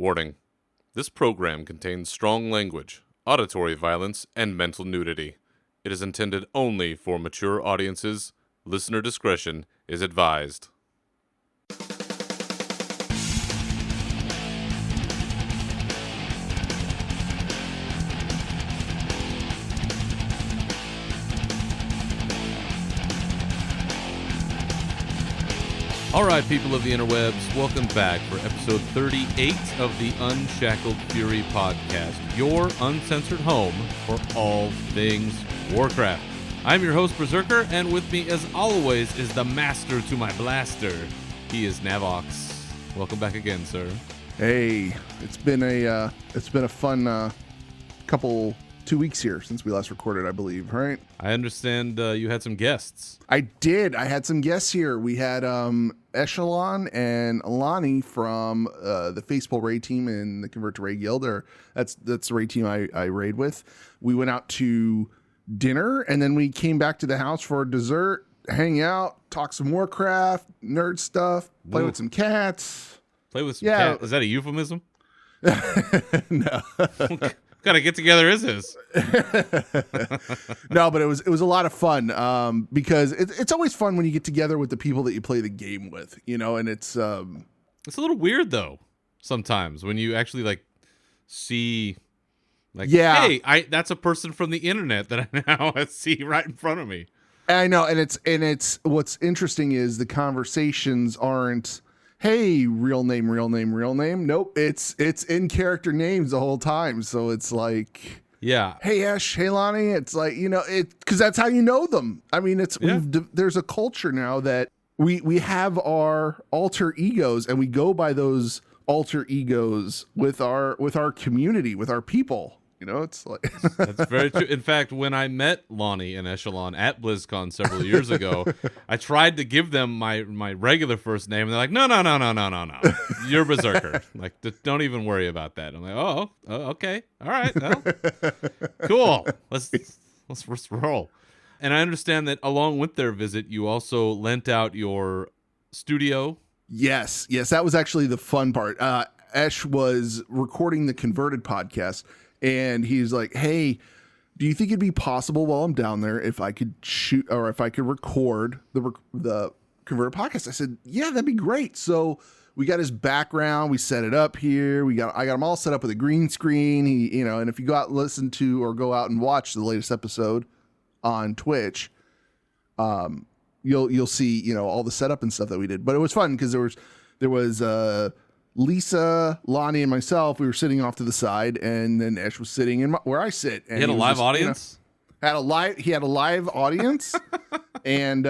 Warning. This program contains strong language, auditory violence, and mental nudity. It is intended only for mature audiences. Listener discretion is advised. All right, people of the interwebs, welcome back for episode 38 of the Unshackled Fury podcast, your uncensored home for all things Warcraft. I'm your host, Berzerker, and with me, as always, is the master to my blaster. He is Navox. Welcome back again, sir. Hey, it's been a fun couple 2 weeks here since we last recorded, I believe, right? I understand you had some guests. I did. I had some guests here. We had Echelon and Alani from the Facepole raid team in the Convert to Raid Guild. That's the raid team I raid with. We went out to dinner, and then we came back to the house for dessert, hang out, talk some Warcraft, nerd stuff, play with some cats. Play with some cats? Is that a euphemism? No. What kind of get together is this? No, but it was a lot of fun because it's always fun when you get together with the people that you play the game with, you know, and it's a little weird though sometimes when you actually see hey, that's a person from the internet that I now see right in front of me. I know, and it's what's interesting is the conversations aren't, hey, real name. Nope. It's in character names the whole time. So it's like, yeah. Hey, Ash, hey, Lonnie. It's like, you know, because that's how you know them. I mean, there's a culture now that we have our alter egos, and we go by those alter egos with our community, with our people. You know, it's like that's very true. In fact, when I met Lonnie and Echelon at BlizzCon several years ago, I tried to give them my regular first name, and they're like, no, you're Berzerker. Like, don't even worry about that. I'm like, oh, okay, all right, well, cool. Let's roll. And I understand that along with their visit, you also lent out your studio. Yes, that was actually the fun part. Esh was recording the Converted podcast. And he's like, hey, do you think it'd be possible while I'm down there if I could shoot or if I could record the Converted podcast? I said, yeah, that'd be great. So we got his background. We set it up here. I got him all set up with a green screen. And if you go out and listen to or go out and watch the latest episode on Twitch, you'll see, all the setup and stuff that we did. But it was fun because there was Lisa, Lonnie, and myself. We were sitting off to the side, and then Ash was sitting in where I sit. And he had a live audience. He had a live audience, and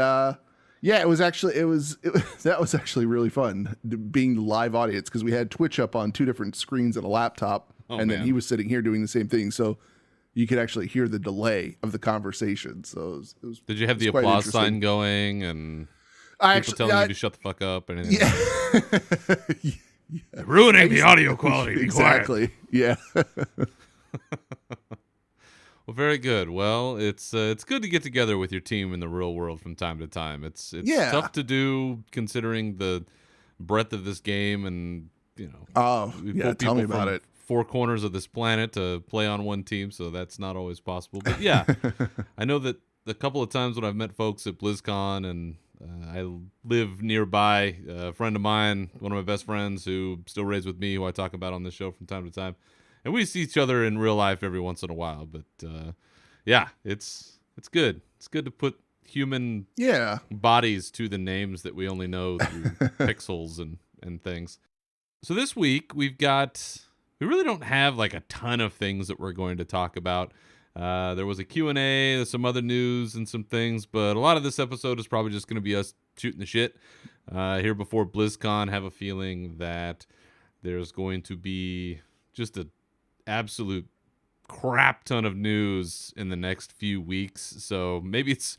it was actually really fun being the live audience because we had Twitch up on two different screens and a laptop, then he was sitting here doing the same thing. So you could actually hear the delay of the conversation. So it was Did you have the applause sign going and people telling you to shut the fuck up and anything? Yeah. Yeah. Ruining the audio quality. Exactly. Yeah. Well, very good. Well, it's good to get together with your team in the real world from time to time. It's tough to do considering the breadth of this game, and tell me about it. 4 corners of this planet to play on one team, so that's not always possible. But yeah, I know that a couple of times when I've met folks at BlizzCon and I live nearby. A friend of mine, one of my best friends who still raids with me, who I talk about on this show from time to time. And we see each other in real life every once in a while. But it's good. It's good to put human bodies to the names that we only know through pixels and things. So this week we really don't have like a ton of things that we're going to talk about. There was a Q&A, there's some other news and some things, but a lot of this episode is probably just going to be us shooting the shit here before BlizzCon. Have a feeling that there's going to be just an absolute crap ton of news in the next few weeks. So maybe it's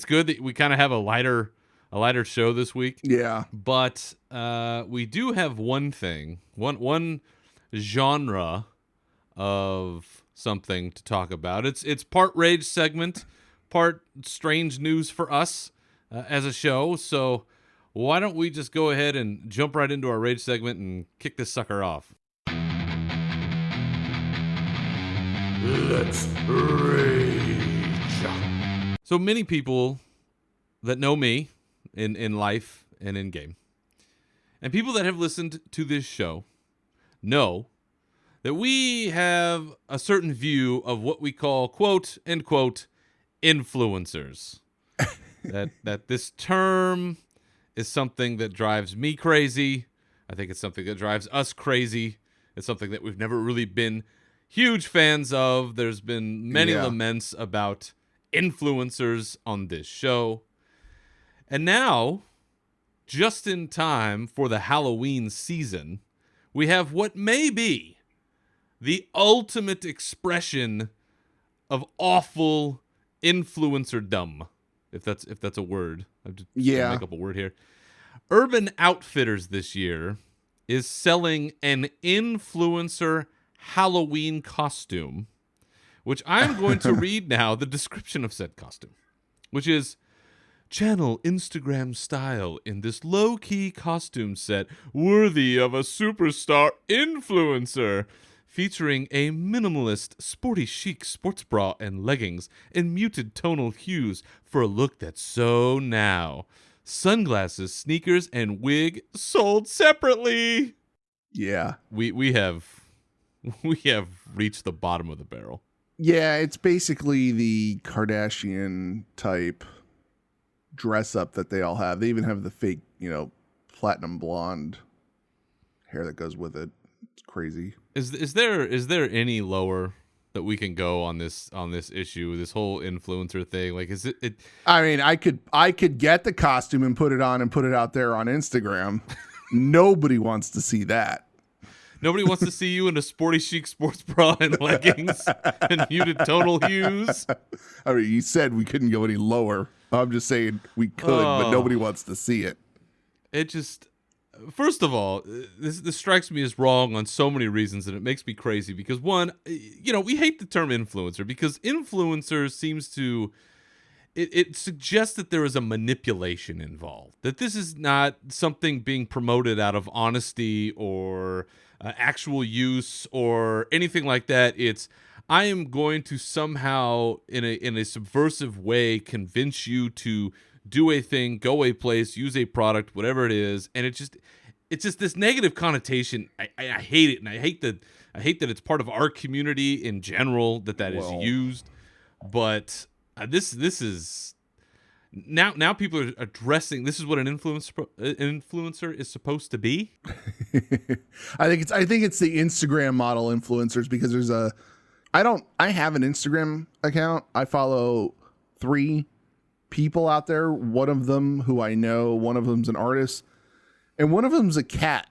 good that we kind of have a lighter show this week. Yeah. But we do have one genre of something to talk about. It's part rage segment, part strange news for us as a show. So why don't we just go ahead and jump right into our rage segment and kick this sucker off? Let's rage. So many people that know me in life and in game, and people that have listened to this show know that we have a certain view of what we call quote unquote influencers. that this term is something that drives me crazy. I think it's something that drives us crazy. It's something that we've never really been huge fans of. There's been many laments about influencers on this show. And now, just in time for the Halloween season, we have what may be the ultimate expression of awful influencerdom, if that's a word. I'm just gonna make up a word here. Urban Outfitters this year is selling an influencer Halloween costume, which I'm going to read now the description of said costume, which is: channel Instagram style in this low-key costume set worthy of a superstar influencer, featuring a minimalist, sporty chic sports bra and leggings in muted tonal hues for a look that's so now. Sunglasses, sneakers, and wig sold separately. Yeah. We have reached the bottom of the barrel. Yeah, it's basically the Kardashian type dress up that they all have. They even have the fake, platinum blonde hair that goes with it. It's crazy. Is there any lower that we can go on this issue, this whole influencer thing? Like, is it I mean, I could get the costume and put it on and put it out there on Instagram. Nobody wants to see that. Nobody wants to see you in a sporty chic sports bra and leggings and muted tonal hues. I mean, you said we couldn't go any lower. I'm just saying we could, but nobody wants to see it. It just, first of all, this strikes me as wrong on so many reasons, and it makes me crazy because, one, we hate the term influencer because influencer seems to, it suggests that there is a manipulation involved, that this is not something being promoted out of honesty or actual use or anything like that. It's, I am going to somehow, in a subversive way, convince you to do a thing, go a place, use a product, whatever it is, and it's just this negative connotation. I hate it, and I hate that it's part of our community in general that is used. But this is now people are addressing. This is what an influencer is supposed to be. I think it's the Instagram model influencers, because there's I have an Instagram account. I follow 3 people out there. One of them who I know, one of them's an artist, and one of them's a cat.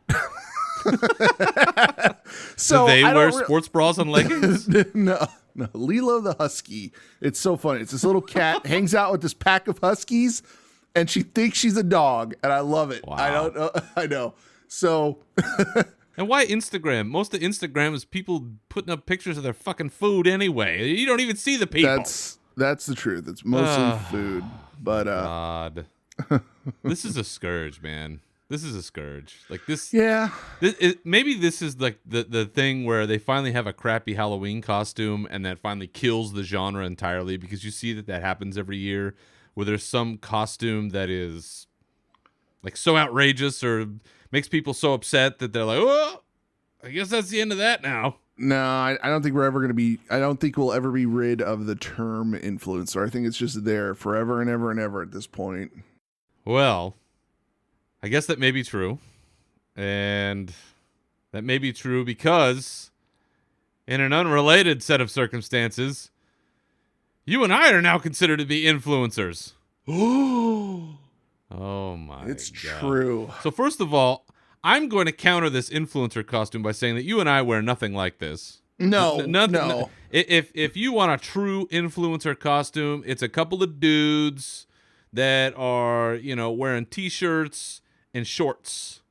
So do they wear sports bras and leggings? No, Lilo the husky. It's so funny. It's this little cat hangs out with this pack of huskies, and she thinks she's a dog, and I love it. Wow. I don't know. I know. So. And why Instagram? Most of Instagram is people putting up pictures of their fucking food anyway. You don't even see the people. That's the truth. It's mostly food. But God. This is a scourge, man. This is a scourge. Like this. Yeah. Maybe this is like the thing where they finally have a crappy Halloween costume, and that finally kills the genre entirely, because you see that happens every year, where there's some costume that is like so outrageous or makes people so upset that they're like, oh, I guess that's the end of that now. No, I don't think we're ever going to be. I don't think we'll ever be rid of the term influencer. I think it's just there forever and ever and ever at this point. Well, I guess that may be true. And that may be true because, in an unrelated set of circumstances, you and I are now considered to be influencers. Oh my It's God. true. So first of all, I'm going to counter this influencer costume by saying that you and I wear nothing like this. No. If you want a true influencer costume, it's a couple of dudes that are, wearing t-shirts and shorts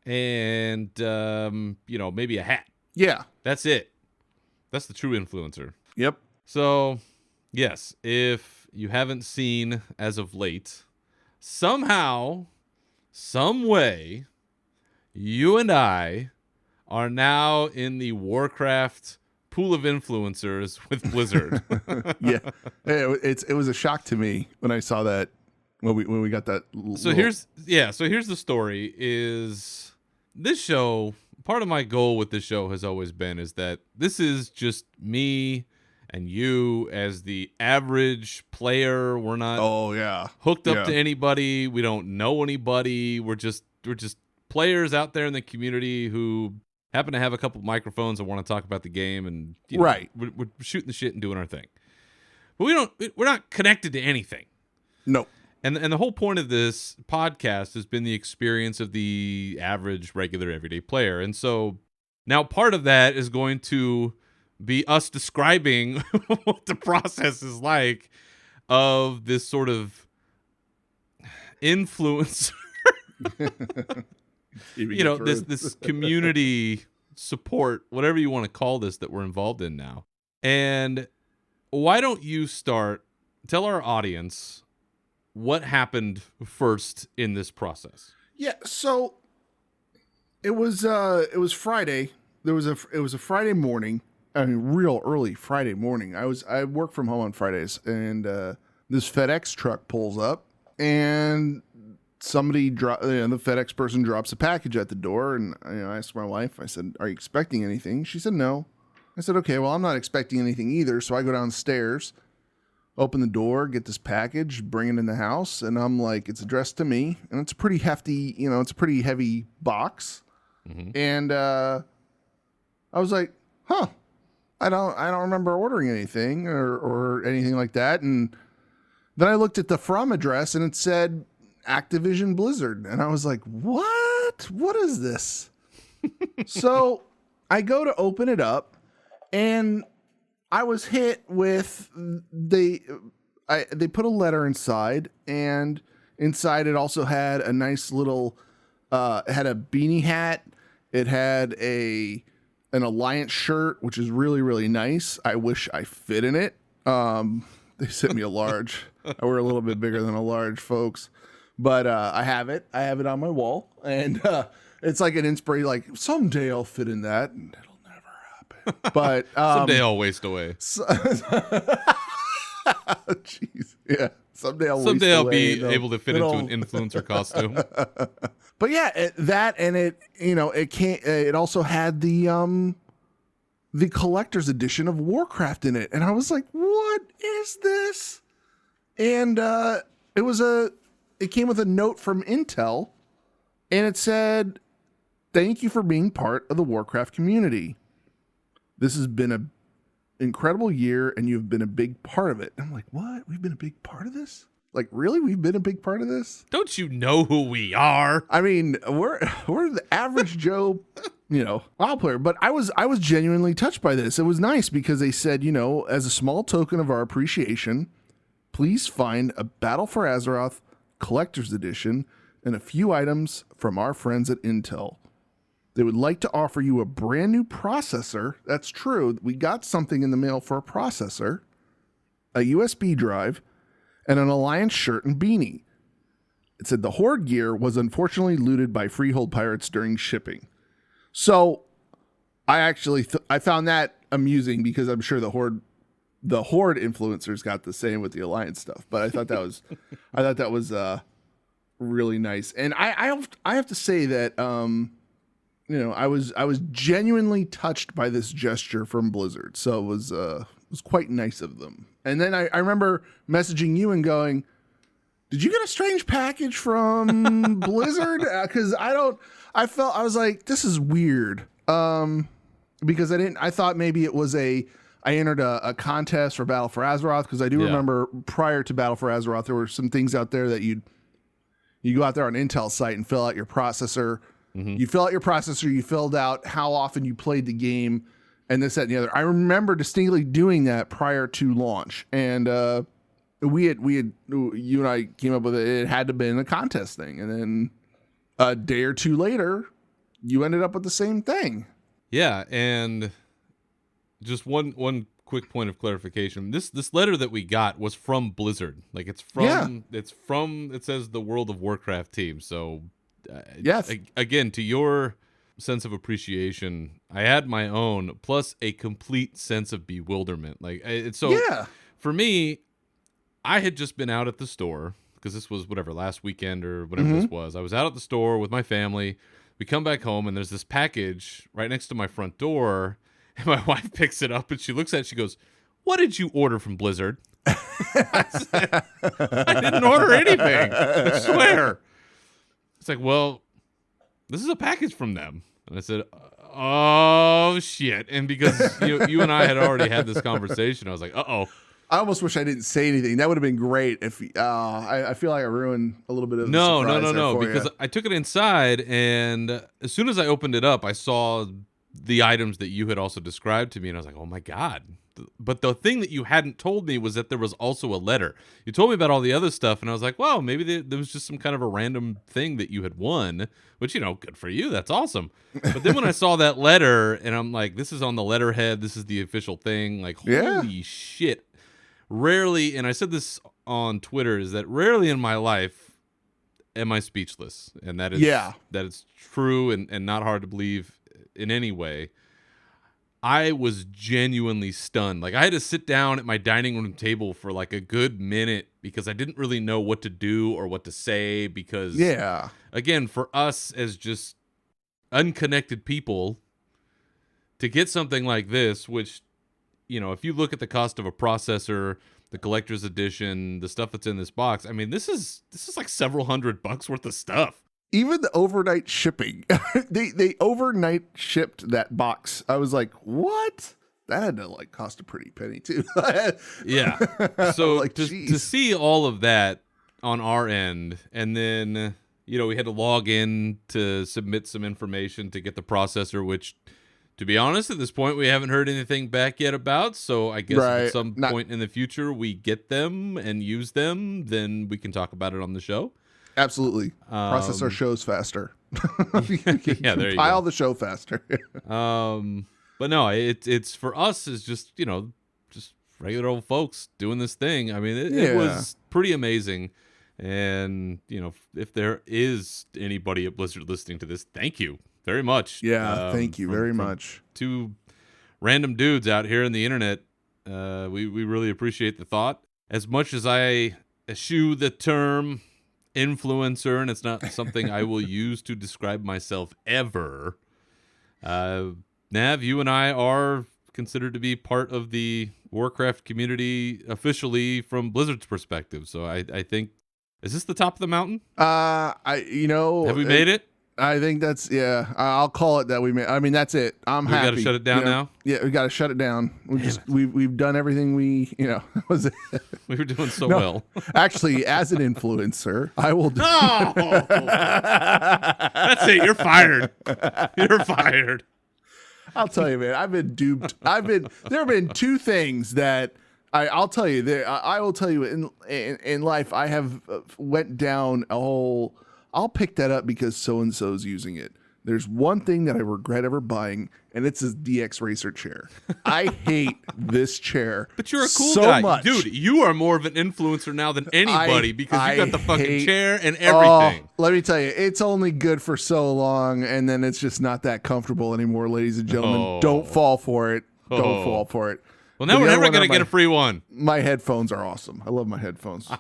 and, maybe a hat. Yeah. That's it. That's the true influencer. Yep. So, yes, if you haven't seen as of late, somehow, some way, you and I are now in the Warcraft pool of influencers with Blizzard. Yeah, it was a shock to me when I saw that when we got that. Here's the story. Is this show, part of my goal with this show has always been is that this is just me and you as the average player. We're not hooked up to anybody. We don't know anybody. We're just players out there in the community who happen to have a couple of microphones and want to talk about the game, and we're shooting the shit and doing our thing. But we're not connected to anything. No. And the whole point of this podcast has been the experience of the average, regular, everyday player. And so now part of that is going to be us describing what the process is like of this sort of influence. This community support, whatever you want to call this, that we're involved in now. And why don't you tell our audience what happened first in this process? Yeah, so it was Friday. It was a Friday morning. I mean, real early Friday morning. I work from home on Fridays, and this FedEx truck pulls up, and somebody the FedEx person drops a package at the door, and I asked my wife. I said, "Are you expecting anything?" She said, "No." I said, "Okay, well, I'm not expecting anything either." So I go downstairs, open the door, get this package, bring it in the house, and I'm like, it's addressed to me, and it's a pretty hefty, it's a pretty heavy box, and I was like, "Huh, I don't remember ordering anything or anything like that." And then I looked at the from address, and it said Activision Blizzard, and I was like, "What? What is this?" So I go to open it up, and I was hit with they put a letter inside, and inside it also had a nice little it had a beanie hat. It had an Alliance shirt, which is really, really nice. I wish I fit in it. They sent me a large. I wear a little bit bigger than a large, folks. But I have it. I have it on my wall, and it's like an inspiration. Like, someday I'll fit in that, and it'll never happen. But someday I'll waste away. Jeez, yeah. Someday I'll be able to fit into an influencer costume. But yeah, that, and it also had the collector's edition of Warcraft in it, and I was like, "What is this?" And it came with a note from Intel, and it said, "Thank you for being part of the Warcraft community. This has been an incredible year, and you've been a big part of it." And I'm like, "What? We've been a big part of this? Like, really? We've been a big part of this? Don't you know who we are?" I mean, we're the average Joe, WoW player. But I was genuinely touched by this. It was nice because they said, as a small token of our appreciation, please find a Battle for Azeroth Collector's Edition and a few items from our friends at Intel. They would like to offer you a brand new processor. That's true. We got something in the mail for a processor, a USB drive, and an Alliance shirt and beanie. It said the Horde gear was unfortunately looted by Freehold pirates during shipping. So I actually I found that amusing because I'm sure the Horde influencers got the same with the Alliance stuff. But I thought that was really nice. And I have to say that I was genuinely touched by this gesture from Blizzard. So it was quite nice of them. And then I remember messaging you and going, "Did you get a strange package from Blizzard?" Because I was like, this is weird. Because I thought maybe it was I entered a contest for Battle for Azeroth, because I do remember prior to Battle for Azeroth, there were some things out there that you go out there on Intel's site and fill out your processor. Mm-hmm. You fill out your processor, you filled out how often you played the game, and this, that, and the other. I remember distinctly doing that prior to launch, and you and I came up with it. It had to have been a contest thing, and then a day or two later, you ended up with the same thing. Yeah, and just one quick point of clarification. This letter that we got was from Blizzard. Like, it says the World of Warcraft team. So yes, again, to your sense of appreciation. I had my own, plus a complete sense of bewilderment. For me, I had just been out at the store because this was last weekend or whatever this was. I was out at the store with my family. We come back home and there's this package right next to my front door, and my wife picks it up and she looks at it. She goes, "What did you order from Blizzard?" I said, "I didn't order anything. I swear." It's like, "Well, this is a package from them." And I said, "Oh shit!" And because you and I had already had this conversation, I was like, "Uh-oh." I almost wish I didn't say anything. That would have been great. If I feel like I ruined a little bit of the surprise no, because I took it inside, and as soon as I opened it up, I saw the items that you had also described to me, and I was like, "Oh my god!" But the thing that you hadn't told me was that there was also a letter. You told me about all the other stuff, and I was like, "Well, maybe there was just some kind of a random thing that you had won," which, good for you. That's awesome. But then when I saw that letter, and I'm like, "This is on the letterhead. This is the official thing." Like, holy shit. Rarely, and I said this on Twitter, is that rarely in my life am I speechless. And that is true and not hard to believe in any way. I was genuinely stunned. Like, I had to sit down at my dining room table for like a good minute because I didn't really know what to do or what to say because, again, for us as just unconnected people, to get something like this, which, if you look at the cost of a processor, the collector's edition, the stuff that's in this box, I mean, this is like several $100 worth of stuff. Even the overnight shipping, they overnight shipped that box. I was like, what? That had to cost a pretty penny too. Yeah. So to see all of that on our end, and then, we had to log in to submit some information to get the processor, which, to be honest, at this point, we haven't heard anything back yet about. So I guess at some point in the future we get them and use them, then we can talk about it on the show. Absolutely. Process our shows faster. Yeah, there you Pile go. the show faster. But no, it's for us is just, just regular old folks doing this thing. I mean, it was pretty amazing. And, if there is anybody at Blizzard listening to this, thank you very much. Yeah, thank you very much. Two random dudes out here in the internet. We really appreciate the thought. As much as I eschew the term influencer, and it's not something I will use to describe myself ever, Nav, you and I are considered to be part of the Warcraft community officially from Blizzard's perspective. So I think, is this the top of the mountain? Have we made it? I think that's, I'll call it that we made. I mean, that's it. I'm happy. We got to shut it down now? Yeah, we got to shut it down. We've done everything we were doing so well. Actually, as an influencer, I will do. No! That's it. You're fired. You're fired. I'll tell you, man, I've been duped. There have been two things that I'll tell you. I will tell you in life, I have went down a whole. I'll pick that up because so-and-so's using it. There's one thing that I regret ever buying, and it's this DX Racer chair. I hate this chair. But you're a cool so guy. much. Dude, you are more of an influencer now than anybody because you got the fucking chair and everything. Let me tell you, it's only good for so long, and then it's just not that comfortable anymore, ladies and gentlemen. Don't fall for it. Don't fall for it. Well, now we're never going to get a free one. My headphones are awesome. I love my headphones.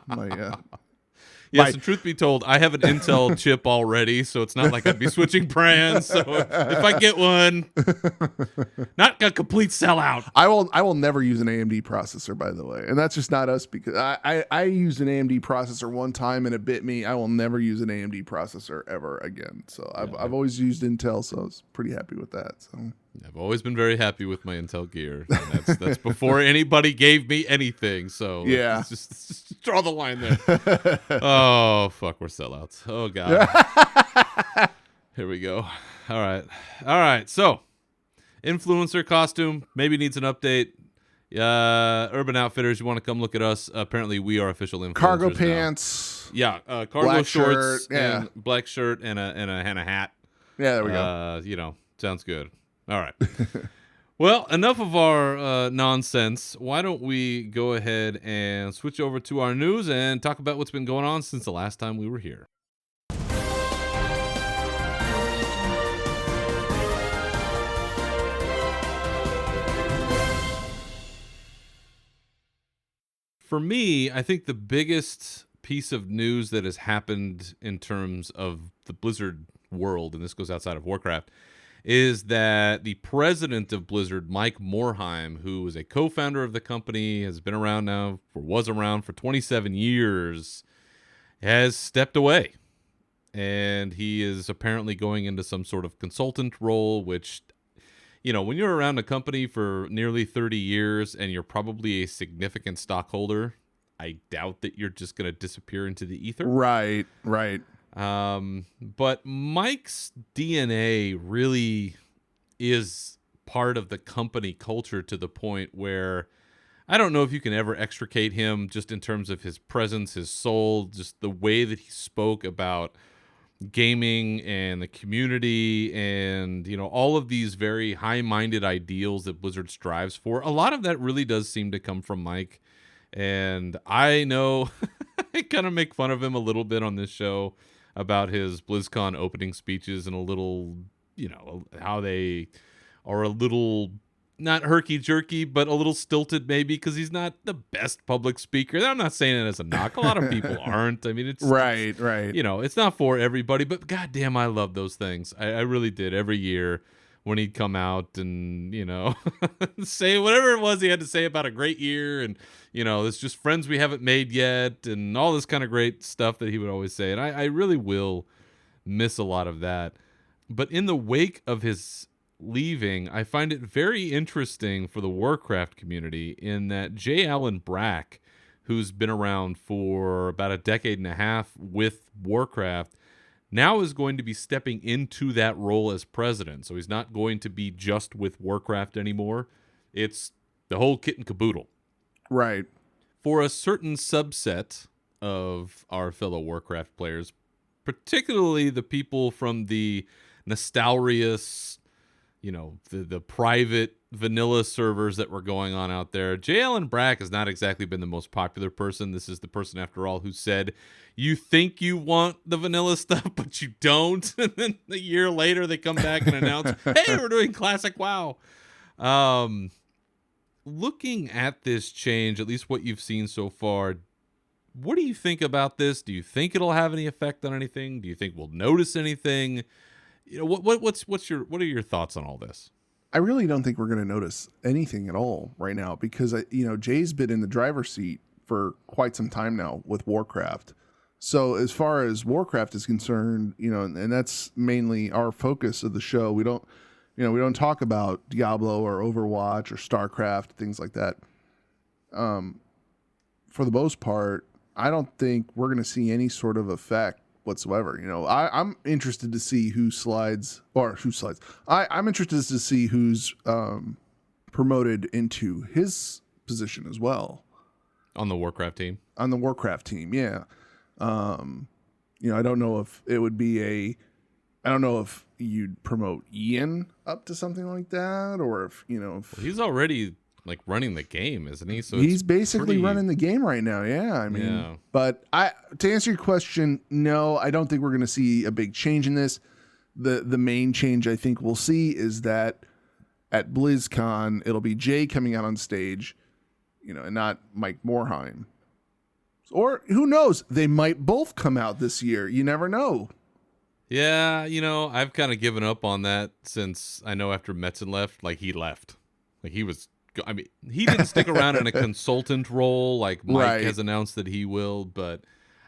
Yes, and truth be told, I have an Intel chip already, so it's not like I'd be switching brands. So if I get one, not a complete sellout. I will never use an AMD processor, by the way, and that's just not us because I used an AMD processor one time and it bit me. I will never use an AMD processor ever again. So I've always used Intel, so I was pretty happy with that. So I've always been very happy with my Intel gear. And that's before anybody gave me anything. So let's just draw the line there. Oh, fuck, we're sellouts. Oh, God. Here we go. All right. So, influencer costume maybe needs an update. Urban Outfitters, you want to come look at us? Apparently, we are official influencers. Cargo pants. Yeah, cargo black shorts, shirt, and black shirt, and a hat. Yeah, there we go. Sounds good. All right. Well, enough of our nonsense. Why don't we go ahead and switch over to our news and talk about what's been going on since the last time we were here. For me, I think the biggest piece of news that has happened in terms of the Blizzard world, and this goes outside of Warcraft, is that the president of Blizzard, Mike Morhaime, who is a co-founder of the company, has been around now, or was around for 27 years, has stepped away. And he is apparently going into some sort of consultant role, which, you know, when you're around a company for nearly 30 years and you're probably a significant stockholder, I doubt that you're just going to disappear into the ether. Right. But Mike's DNA really is part of the company culture to the point where I don't know if you can ever extricate him just in terms of his presence, his soul, just the way that he spoke about gaming and the community and, you know, all of these very high-minded ideals that Blizzard strives for. A lot of that really does seem to come from Mike. And I know I kind of make fun of him a little bit on this show about his BlizzCon opening speeches and a little, you know, how they are a little not herky-jerky, but a little stilted maybe because he's not the best public speaker. I'm not saying it as a knock. A lot of people aren't. I mean, it's Right. You know, it's not for everybody, but goddamn, I love those things. I really did every year when he'd come out and, you know, say whatever it was he had to say about a great year and, you know, it's just friends we haven't made yet and all this kind of great stuff that he would always say. And I really will miss a lot of that. But in the wake of his leaving, I find it very interesting for the Warcraft community in that J. Allen Brack, who's been around for about a decade and a half with Warcraft, now is going to be stepping into that role as president. So he's not going to be just with Warcraft anymore. It's the whole kit and caboodle. Right. For a certain subset of our fellow Warcraft players, particularly the people from the nostalgious, you know, the private vanilla servers that were going on out there, J. Allen Brack has not exactly been the most popular person. This is the person, after all, who said, you think you want the vanilla stuff, but you don't. And then a year later, they come back and announce, hey, we're doing Classic WoW. Looking at this change, at least what you've seen so far, what do you think about this? Do you think it'll have any effect on anything? Do you think we'll notice anything? You know, what are your thoughts on all this? I really don't think we're going to notice anything at all right now because, you know, Jay's been in the driver's seat for quite some time now with Warcraft. So as far as Warcraft is concerned, you know, and that's mainly our focus of the show. We don't talk about Diablo or Overwatch or StarCraft, things like that. For the most part, I don't think we're going to see any sort of effect whatsoever. You know, I'm interested to see who slides. I'm interested to see who's promoted into his position as well. On the Warcraft team. Yeah. You know, I don't know if it would be I don't know if you'd promote Ian up to something like that, or if, you know, well, he's already like running the game, isn't he? So he's basically running the game right now. Yeah. I mean, yeah. But to answer your question, no, I don't think we're going to see a big change in this. The main change I think we'll see is that at BlizzCon, it'll be Jay coming out on stage, you know, and not Mike Morhaime. Or who knows? They might both come out this year. You never know. Yeah, you know, I've kind of given up on that since I know after Metzen left, like he left. Like he didn't stick around in a consultant role like Mike has announced that he will, but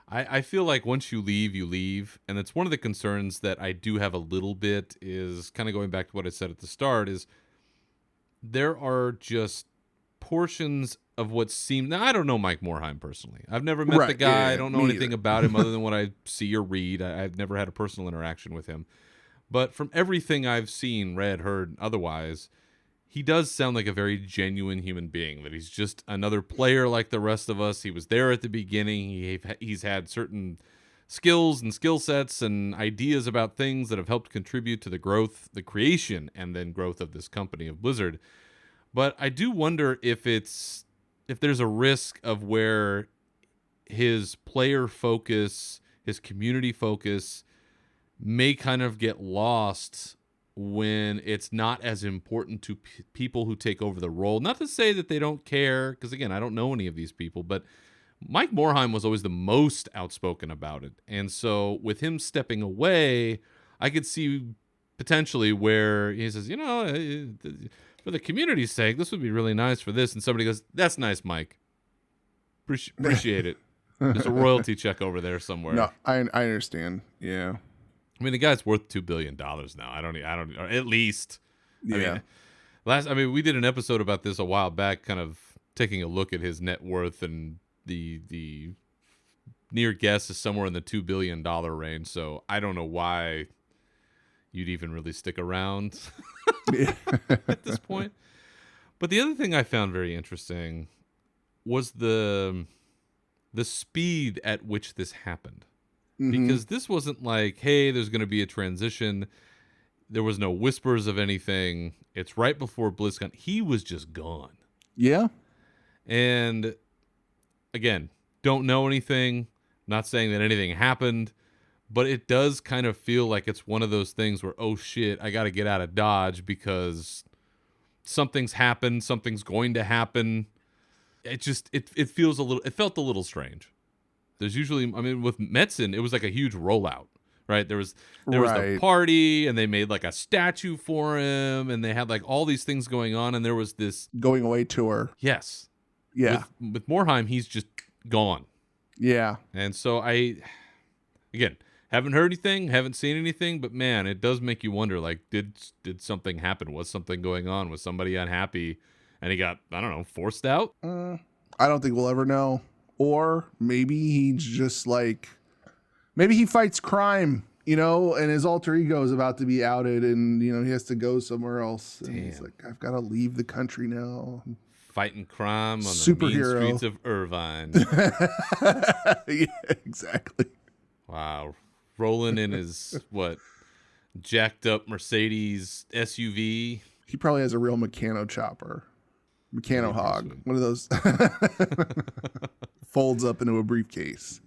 I feel like once you leave, you leave. And it's one of the concerns that I do have a little bit is kind of going back to what I said at the start is there are just portions of what seemed... Now, I don't know Mike Morhaime personally. I've never met the guy. I don't know anything about him other than what I see or read. I've never had a personal interaction with him. But from everything I've seen, read, heard, otherwise, he does sound like a very genuine human being, that he's just another player like the rest of us. He was there at the beginning. He's had certain skills and skill sets and ideas about things that have helped contribute to the growth, the creation, and then growth of this company of Blizzard. But I do wonder if there's a risk of where his player focus, his community focus may kind of get lost when it's not as important to people who take over the role. Not to say that they don't care, because again, I don't know any of these people, but Mike Morhaime was always the most outspoken about it. And so with him stepping away, I could see potentially where he says, for the community's sake, this would be really nice for this. And somebody goes, that's nice, Mike. Appreciate it. There's a royalty check over there somewhere. No, I understand. Yeah. I mean, the guy's worth $2 billion now. I don't, or at least. Yeah. I mean, we did an episode about this a while back, kind of taking a look at his net worth, and the near guess is somewhere in the $2 billion range. So I don't know why you'd even really stick around at this point. But the other thing I found very interesting was the speed at which this happened. Because this wasn't like, hey, there's going to be a transition. There was no whispers of anything. It's right before BlizzCon. He was just gone. Yeah. And again, don't know anything. Not saying that anything happened, but it does kind of feel like it's one of those things where, oh shit, I got to get out of Dodge because something's happened. Something's going to happen. It feels it felt a little strange. There's usually, I mean, with Metzen, it was like a huge rollout, right? There was the party, and they made like a statue for him, and they had like all these things going on, and there was this going away tour. Yes. Yeah. With Morhaime, he's just gone. Yeah. And so again, haven't heard anything, haven't seen anything, but man, it does make you wonder, like, did something happen? Was something going on? Was somebody unhappy and he got, I don't know, forced out? I don't think we'll ever know. Or maybe he's just like, maybe he fights crime, and his alter ego is about to be outed, and, he has to go somewhere else. And he's like, I've got to leave the country now. Fighting crime on the Superhero. mean streets of Irvine. Yeah, exactly. Wow. Rolling in his, jacked up Mercedes SUV. He probably has a real Meccano chopper. Meccano hog. One of those folds up into a briefcase.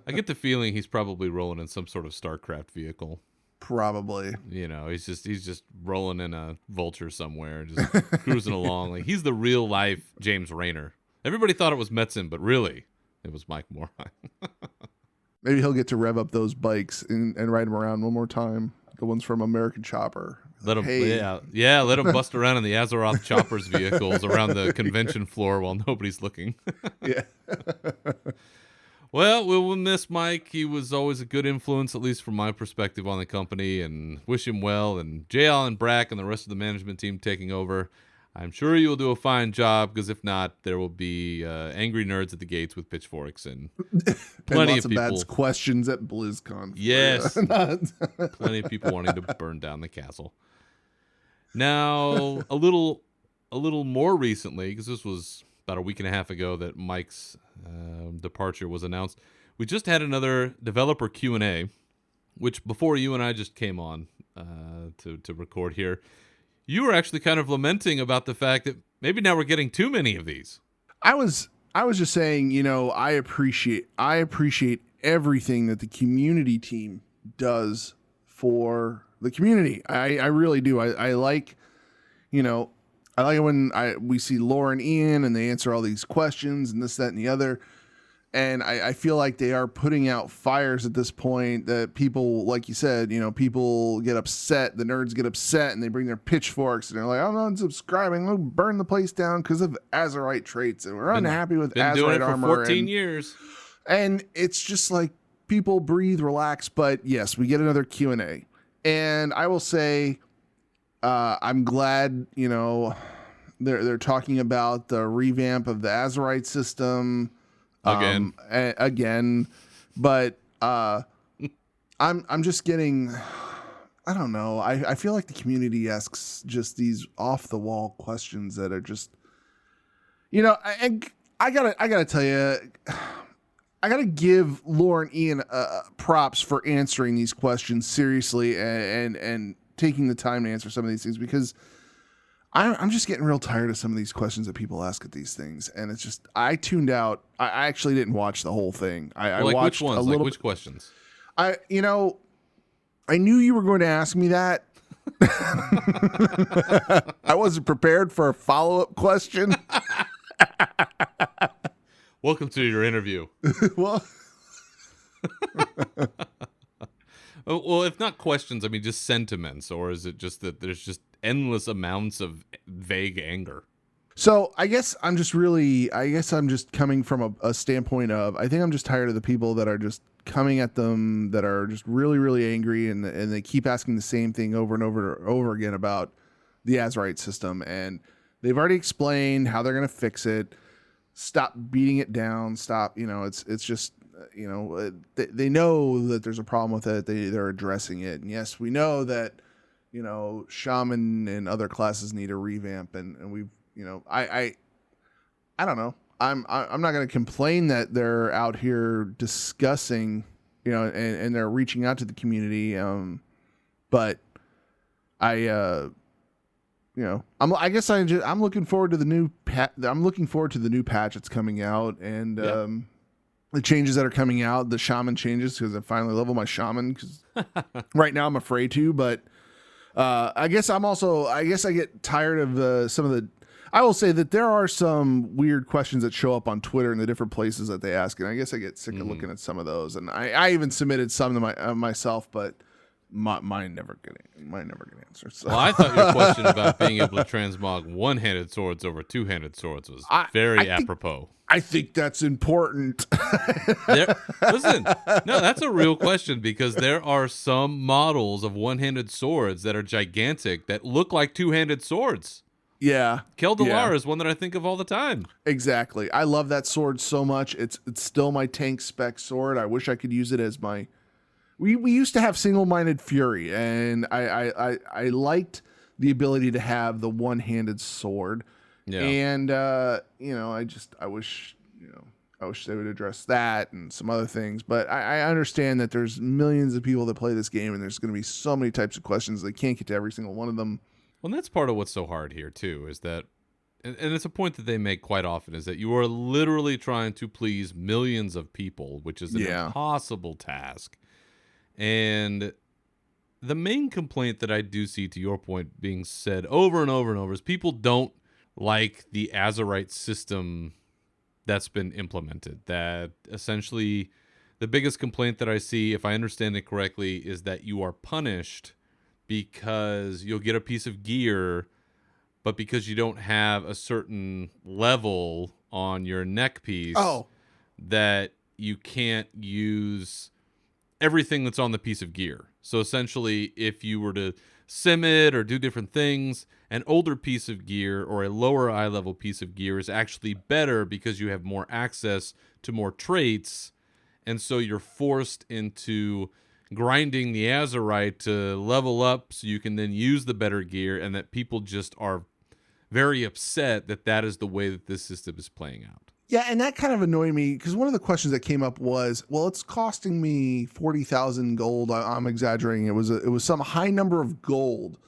I get the feeling he's probably rolling in some sort of StarCraft vehicle. Probably. He's just rolling in a Vulture somewhere, just cruising along. Like, he's the real life James Rayner. Everybody thought it was Metzen, but really, it was Mike Morhaime. Maybe he'll get to rev up those bikes and ride them around one more time. The ones from American Chopper. Let him, let him bust around in the Azeroth Chopper's vehicles around the convention floor while nobody's looking. Yeah. Well, we will miss Mike. He was always a good influence, at least from my perspective, on the company, and wish him well. And J. Allen Brack and the rest of the management team taking over, I'm sure you will do a fine job, because if not, there will be angry nerds at the gates with pitchforks and plenty and lots of people. bad questions at BlizzCon. Yes. Plenty of people wanting to burn down the castle. Now, a little more recently, because this was about a week and a half ago that Mike's departure was announced, we just had another developer Q&A, which before you and I just came on to record here, you were actually kind of lamenting about the fact that maybe now we're getting too many of these. I was just saying, I appreciate everything that the community team does for the community. I really do. I like, I like it when we see Laura and Ian and they answer all these questions and this, that, and the other. And I feel like they are putting out fires at this point that people, like you said, people get upset. The nerds get upset and they bring their pitchforks and they're like, I'm not subscribing. We'll burn the place down because of Azerite traits. And we're unhappy with Azerite doing it armor. For 14 years. And it's just like, people breathe, relax. But yes, we get another Q&A. And I will say, I'm glad, they're talking about the revamp of the Azerite system. Again, but I'm just getting, I don't know. I feel like the community asks just these off the wall questions that are just, I gotta tell you, I gotta give Laura and Ian props for answering these questions seriously and taking the time to answer some of these things, because I'm just getting real tired of some of these questions that people ask at these things, and it's just, I tuned out. I actually didn't watch the whole thing. I watched which ones? a little. Which questions? I knew you were going to ask me that, I wasn't prepared for a follow-up question. Welcome to your interview. Well, Well, if not questions, I mean just sentiments, or is it just that there's just endless amounts of vague anger? so I guess I'm just coming from a standpoint of, I think I'm just tired of the people that are just coming at them, that are just really, really angry, and they keep asking the same thing over and over again about the Azerite system. And they've already explained how they're going to fix it. Stop beating it down. Stop. It's just, they know that there's a problem with it. They're addressing it. And yes, we know that, shaman and other classes need a revamp, and we've, I don't know. I'm not going to complain that they're out here discussing, and they're reaching out to the community. But I'm looking forward to the new I'm looking forward to the new patch that's coming out, and the changes that are coming out, the shaman changes, because I finally level my shaman, because right now I'm afraid to, but I guess I get tired of some of the. I will say that there are some weird questions that show up on Twitter and the different places that they ask, and I guess I get sick of looking at some of those. And I even submitted some to myself, but mine never get answered. So. Well, I thought your question about being able to transmog one-handed swords over two-handed swords was very apropos. I think that's important. Listen, no, that's a real question, because there are some models of one-handed swords that are gigantic that look like two-handed swords. Yeah. Keldalar is one that I think of all the time. Exactly. I love that sword so much. It's still my tank spec sword. I wish I could use it as my... We used to have single-minded fury, and I liked the ability to have the one-handed sword. Yeah. And I wish they would address that and some other things. But I understand that there's millions of people that play this game, and there's going to be so many types of questions. They can't get to every single one of them. Well, that's part of what's so hard here, too, is that, and it's a point that they make quite often, is that you are literally trying to please millions of people, which is an impossible task. And the main complaint that I do see, to your point, being said over and over and over, is people don't like the Azerite system that's been implemented. That essentially the biggest complaint that I see, if I understand it correctly, is that you are punished because you'll get a piece of gear, but because you don't have a certain level on your neck piece, that you can't use everything that's on the piece of gear. So essentially, if you were to sim it or do different things, an older piece of gear or a lower eye level piece of gear is actually better because you have more access to more traits, and so you're forced into grinding the Azerite to level up so you can then use the better gear, and that people just are very upset that that is the way that this system is playing out. Yeah, and that kind of annoyed me, because one of the questions that came up was, well, it's costing me 40,000 gold. I'm exaggerating. It was some high number of gold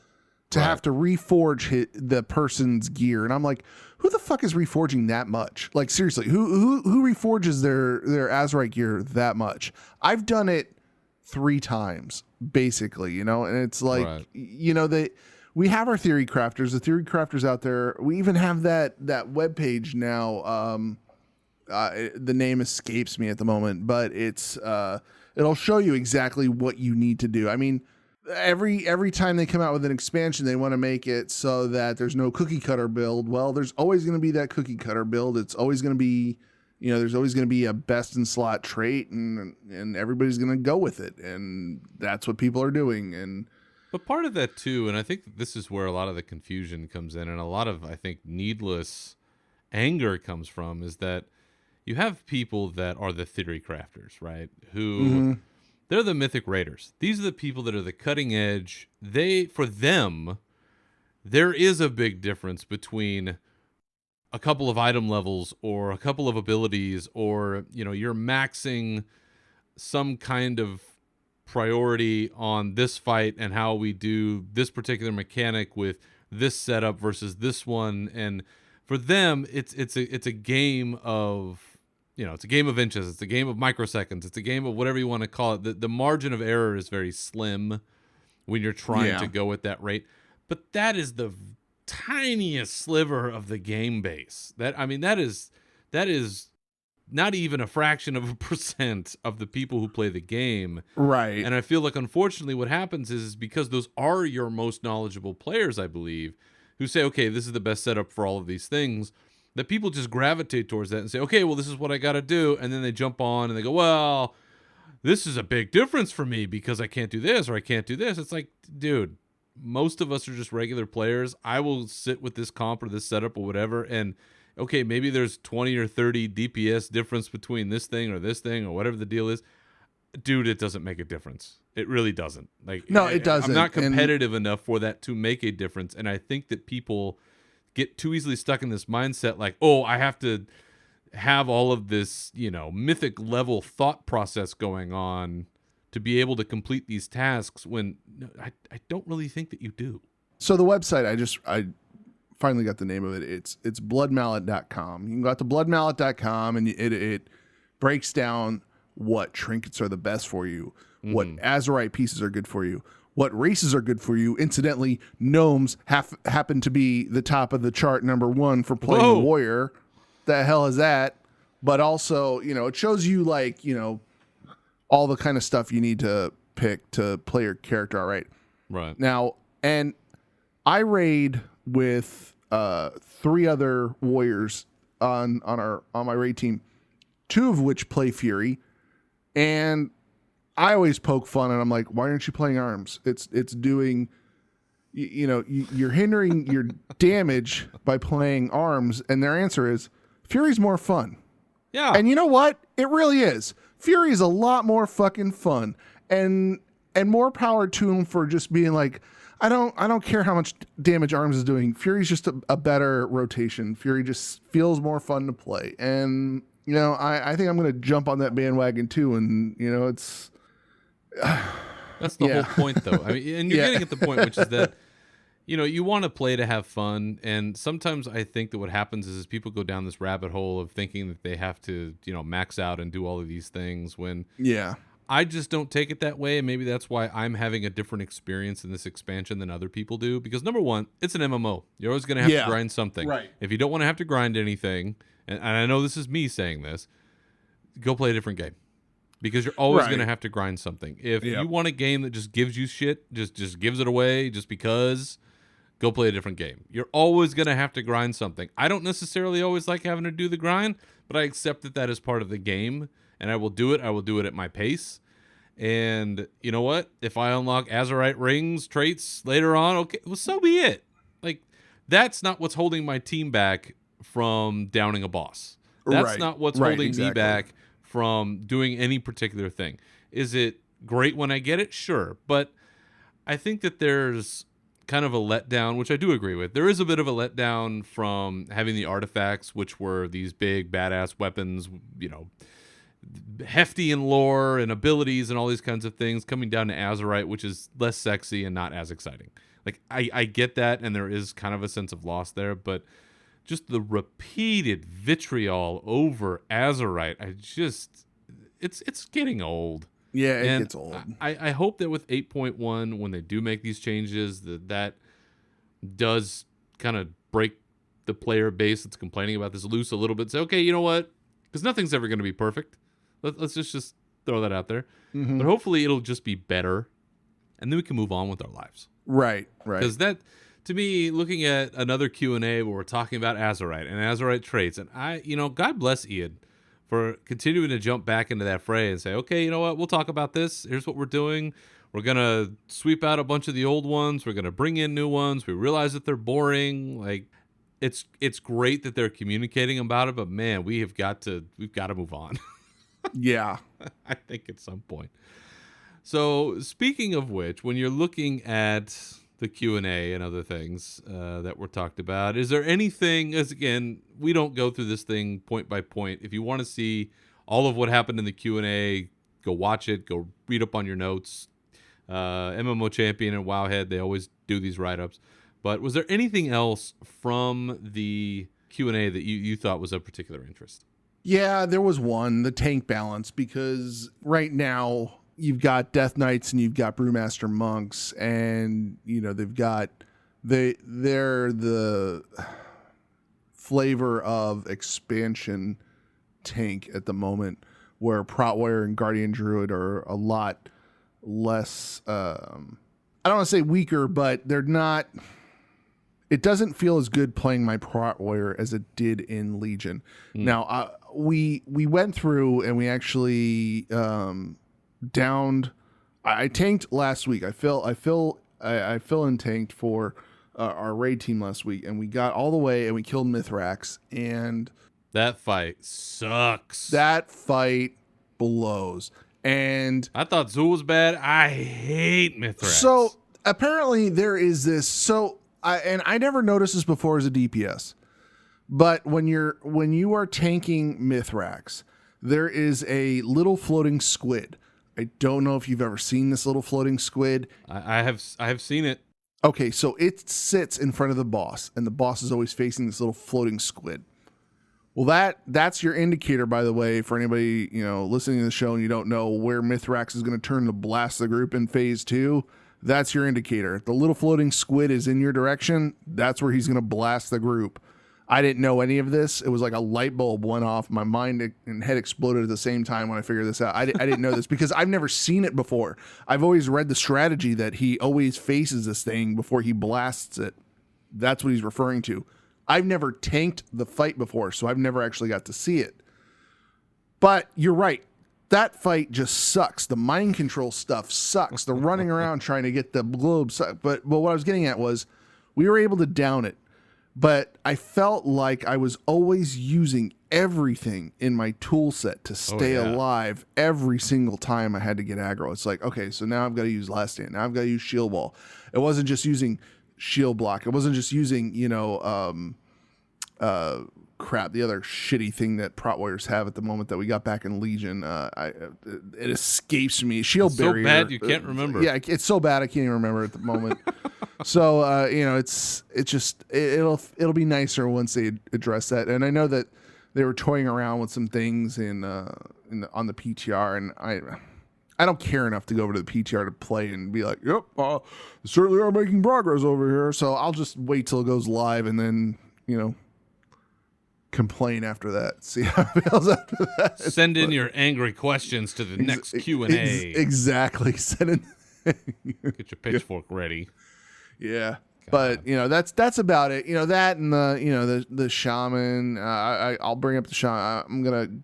to have to reforge the person's gear. And I'm like, who the fuck is reforging that much? Like, seriously, who reforges their Azerite gear that much? I've done it 3 times, basically, and it's like, we have our theory crafters, the theory crafters out there. We even have that webpage now. The name escapes me at the moment, but it's it'll show you exactly what you need to do. I mean, every time they come out with an expansion, they want to make it so that there's no cookie cutter build. Well, there's always going to be that cookie cutter build. It's always going to be, there's always going to be a best in slot trait, and everybody's going to go with it, and that's what people are doing. But part of that too, and I think this is where a lot of the confusion comes in, and a lot of, I think, needless anger comes from, is that you have people that are the theory crafters, right? Who they're the mythic raiders. These are the people that are the cutting edge. For them, there is a big difference between a couple of item levels or a couple of abilities, or you're maxing some kind of priority on this fight and how we do this particular mechanic with this setup versus this one. And for them, it's a game of, it's a game of inches, it's a game of microseconds, it's a game of whatever you want to call it. The margin of error is very slim when you're trying to go at that rate. But that is the tiniest sliver of the game base. That is not even a fraction of a percent of the people who play the game. Right. And I feel like, unfortunately, what happens is because those are your most knowledgeable players, I believe, who say, okay, this is the best setup for all of these things, that people just gravitate towards that and say, okay, well, this is what I got to do. And then they jump on and they go, well, this is a big difference for me because I can't do this or I can't do this. It's like, dude, most of us are just regular players. I will sit with this comp or this setup or whatever, and okay, maybe there's 20 or 30 DPS difference between this thing or whatever the deal is. Dude, it doesn't make a difference. It really doesn't. Like, no, it doesn't. I'm not competitive enough for that to make a difference. And I think that people get too easily stuck in this mindset like, oh, I have to have all of this, mythic level thought process going on to be able to complete these tasks when I don't really think that you do. So the website, I finally got the name of it. It's bloodmallet.com. You can go out to bloodmallet.com and it breaks down what trinkets are the best for you, what Azerite pieces are good for you, what races are good for you. Incidentally, gnomes happen to be the top of the chart, number 1 for playing a warrior. The hell is that? But also, it shows you all the kind of stuff you need to pick to play your character all right. Right. Now, and I raid with 3 other warriors on my raid team, 2 of which play Fury, and I always poke fun and I'm like, why aren't you playing arms? It's doing, you're hindering your damage by playing arms, and their answer is Fury's more fun. Yeah. And you know what? It really is. Fury is a lot more fucking fun, and more power to him for just being like, I don't care how much damage arms is doing. Fury's just a better rotation. Fury just feels more fun to play. And, I think I'm going to jump on that bandwagon too. And, it's... That's the whole point, though. I mean, and you're getting at the point, which is that, you want to play to have fun. And sometimes I think that what happens is people go down this rabbit hole of thinking that they have to, max out and do all of these things when... Yeah. I just don't take it that way, and maybe that's why I'm having a different experience in this expansion than other people do. Because number one, it's an MMO. You're always going to have to grind something. Right. If you don't want to have to grind anything, and I know this is me saying this, go play a different game. Because you're always going to have to grind something. If you want a game that just gives you shit, just gives it away just because, go play a different game. You're always going to have to grind something. I don't necessarily always like having to do the grind, but I accept that is part of the game. And I will do it. I will do it at my pace. And you know what? If I unlock Azerite rings, traits later on, okay, well, so be it. Like, that's not what's holding my team back from downing a boss. That's not what's holding me back from doing any particular thing. Is it great when I get it? Sure. But I think that there's kind of a letdown, which I do agree with. There is a bit of a letdown from having the artifacts, which were these big, badass weapons, hefty in lore and abilities and all these kinds of things, coming down to Azerite, which is less sexy and not as exciting. Like, I get that, and there is kind of a sense of loss there, but just the repeated vitriol over Azerite, it's getting old. Yeah, it gets old. I hope that with 8.1, when they do make these changes, that does kind of break the player base that's complaining about this loose a little bit. Say, okay, you know what? Because nothing's ever going to be perfect. Let's just throw that out there. Mm-hmm. But hopefully it'll just be better, and then we can move on with our lives. Right. Because that, to me, looking at another Q&A where we're talking about Azerite and Azerite traits, and God bless Ian for continuing to jump back into that fray and say, okay, you know what? We'll talk about this. Here's what we're doing. We're going to sweep out a bunch of the old ones. We're going to bring in new ones. We realize that they're boring. Like, it's great that they're communicating about it, but man, we've got to move on. Yeah. I think at some point. So speaking of which, when you're looking at the Q&A and other things that were talked about, is there anything, as again, we don't go through this thing point by point. If you want to see all of what happened in the Q&A, go watch it, go read up on your notes. MMO Champion and Wowhead, they always do these write-ups. But was there anything else from the Q&A that you thought was of particular interest? Yeah, there was one, the tank balance, because right now, you've got Death Knights and you've got Brewmaster Monks, and they're the flavor of expansion tank at the moment, where Protwire and Guardian Druid are a lot less, I don't want to say weaker, but they're not, it doesn't feel as good playing my Protwire as it did in Legion. Now, we went through and we actually downed, I tanked last week. I fill in tanked for our raid team last week, and we got all the way and we killed Mithrax, and that fight sucks. That fight blows. And I thought Zul was bad. I hate Mithrax. So apparently there is this. I never noticed this before as a DPS, but when you are tanking Mithrax, there is a little floating squid. I don't know if you've ever seen this little floating squid. I have seen it. Okay, so it sits in front of the boss, and the boss is always facing this little floating squid. Well, that's your indicator, by the way, for anybody listening to the show and you don't know where Mithrax is going to turn to blast the group in phase 2. That's your indicator. If the little floating squid is in your direction, that's where he's going to blast the group. I didn't know any of this. It was like a light bulb went off. My mind and head exploded at the same time when I figured this out. I didn't know this because I've never seen it before. I've always read the strategy that he always faces this thing before he blasts it. That's what he's referring to. I've never tanked the fight before, so I've never actually got to see it. But you're right. That fight just sucks. The mind control stuff sucks. The running around trying to get the globe sucks. But what I was getting at was we were able to down it. But I felt like I was always using everything in my tool set to stay alive every single time I had to get aggro. It's like, okay, so now I've got to use Last Stand. Now I've got to use Shield Wall. It wasn't just using Shield Block. It wasn't just using, the other shitty thing that Prot Warriors have at the moment that we got back in Legion. It escapes me. Shield Barrier. So bad you can't remember. Yeah, it's so bad I can't even remember at the moment. So it'll be nicer once they address that. And I know that they were toying around with some things on the PTR, and I don't care enough to go over to the PTR to play and be like, yep, certainly are making progress over here. So I'll just wait till it goes live and then complain after that. See how it feels after that. Send in your angry questions to the next Q&A. Exactly. Send in. Get your pitchfork ready. Yeah. God. But that's about it. That and the shaman. I'll bring up the shaman.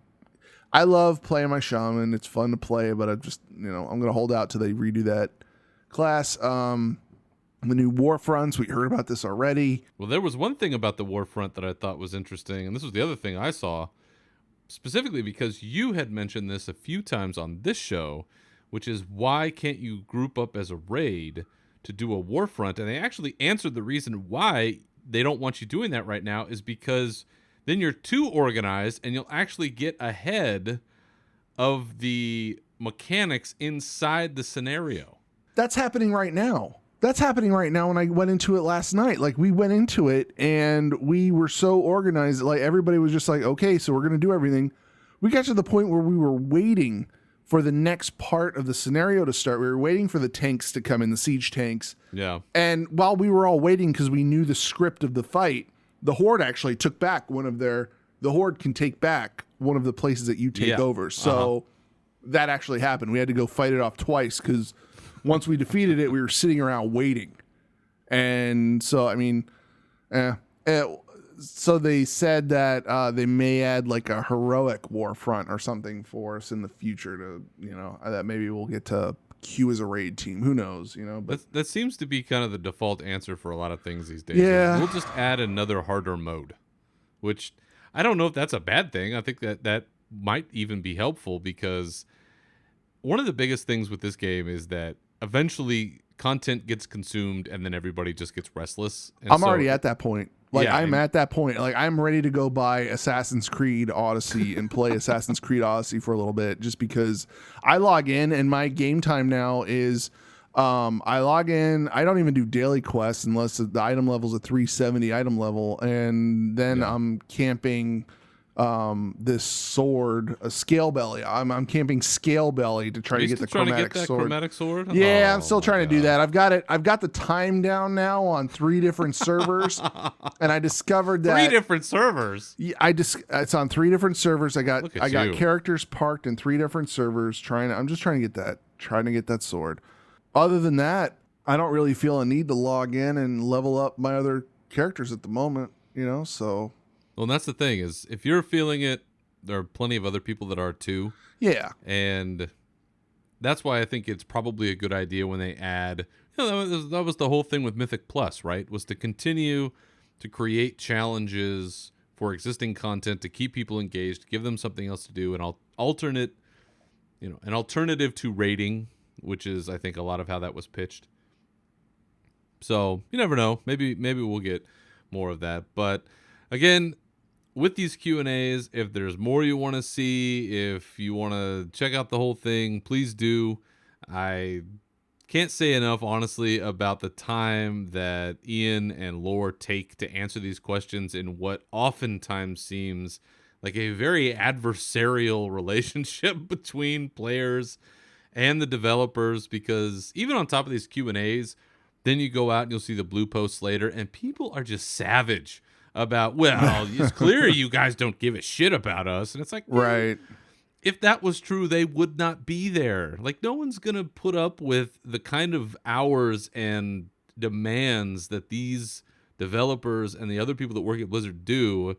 I love playing my shaman. It's fun to play, but I'm gonna hold out till they redo that class. The new war fronts, we heard about this already. Well, there was one thing about the war front that I thought was interesting, and this was the other thing I saw, specifically because you had mentioned this a few times on this show, which is why can't you group up as a raid to do a war front? And they actually answered the reason why they don't want you doing that right now is because then you're too organized and you'll actually get ahead of the mechanics inside the scenario. That's happening right now. When I went into it last night. Like, we went into it and we were so organized. Like, everybody was just like, okay, so we're going to do everything. We got to the point where we were waiting for the next part of the scenario to start. We were waiting for the tanks to come in, the siege tanks. Yeah. And while we were all waiting, because we knew the script of the fight, the Horde actually took back the Horde can take back one of the places that you take over. So that actually happened. We had to go fight it off twice because once we defeated it, we were sitting around waiting. And so, so they said that they may add like a heroic war front or something for us in the future to, that maybe we'll get to queue as a raid team. Who knows, But that seems to be kind of the default answer for a lot of things these days. Yeah. We'll just add another harder mode, which I don't know if that's a bad thing. I think that might even be helpful because one of the biggest things with this game is that eventually content gets consumed and then everybody just gets restless. And I'm already at that point. At that point. Like, I'm ready to go buy Assassin's Creed Odyssey and play Assassin's Creed Odyssey for a little bit, just because I log in and my game time now is I log in. I don't even do daily quests unless the item level's a 370 item level, and then I'm camping this sword, a scale belly. I'm camping scale belly to try to get the chromatic sword. Chromatic sword? Yeah, I'm still trying to do that. I've got the time down now on 3 different servers, and I discovered that 3 different servers. It's on 3 different servers. I got you. characters parked in 3 different servers. I'm just trying to get that sword. Other than that, I don't really feel a need to log in and level up my other characters at the moment. So. Well, and that's the thing is, if you're feeling it, there are plenty of other people that are too. Yeah. And that's why I think it's probably a good idea when they add, that was the whole thing with Mythic Plus, right? Was to continue to create challenges for existing content to keep people engaged, give them something else to do, and an alternative to raiding, which is, I think, a lot of how that was pitched. So you never know. Maybe we'll get more of that. But again, with these Q&As, if there's more you want to see, if you want to check out the whole thing, please do. I can't say enough, honestly, about the time that Ian and Lore take to answer these questions in what oftentimes seems like a very adversarial relationship between players and the developers, because even on top of these Q&As, then you go out and you'll see the blue posts later, and people are just savage about, well, it's clear you guys don't give a shit about us. And it's like, right. If that was true, they would not be there. Like, no one's going to put up with the kind of hours and demands that these developers and the other people that work at Blizzard do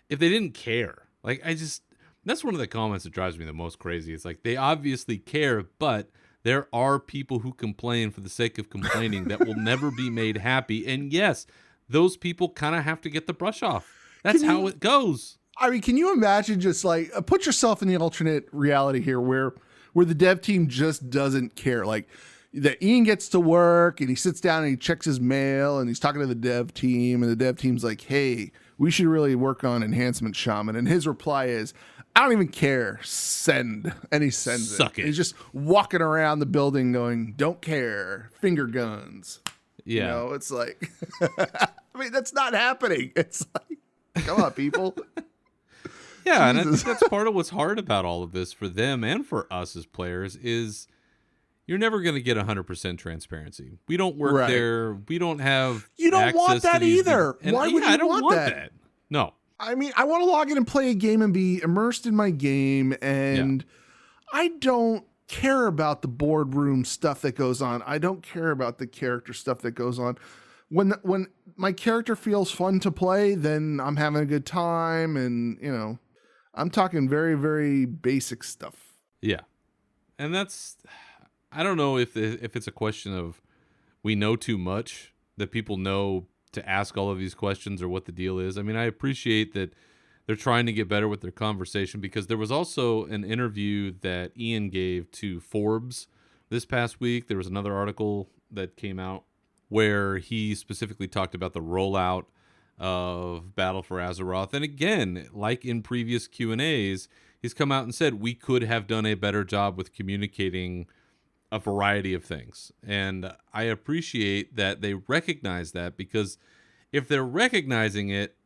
if they didn't care. Like, that's one of the comments that drives me the most crazy. It's like, they obviously care, but there are people who complain for the sake of complaining that will never be made happy. And yes, those people kind of have to get the brush off. That's how it goes. I mean, can you imagine just like put yourself in the alternate reality here where the dev team just doesn't care? Like that Ian gets to work and he sits down and he checks his mail and he's talking to the dev team, and the dev team's like, hey, we should really work on Enhancement Shaman. And his reply is, I don't even care. Send. And he sends Suck it. He's just walking around the building going, don't care. Finger guns. Yeah. It's like, I mean, that's not happening. It's like, come on, people. Yeah, and I think that's part of what's hard about all of this for them and for us as players is you're never going to get 100% transparency. We don't work there. We don't have You don't want that either. Why would you want that? No. I mean, I want to log in and play a game and be immersed in my game, and I don't care about the boardroom stuff that goes on. I don't care about the character stuff that goes on. When my character feels fun to play, then I'm having a good time, and I'm talking very, very basic stuff. Yeah. And I don't know if it's a question of we know too much, that people know to ask all of these questions, or what the deal is. I mean, I appreciate that they're trying to get better with their conversation, because there was also an interview that Ian gave to Forbes this past week. There was another article that came out where he specifically talked about the rollout of Battle for Azeroth. And again, like in previous Q&As, he's come out and said we could have done a better job with communicating a variety of things. And I appreciate that they recognize that, because if they're recognizing it,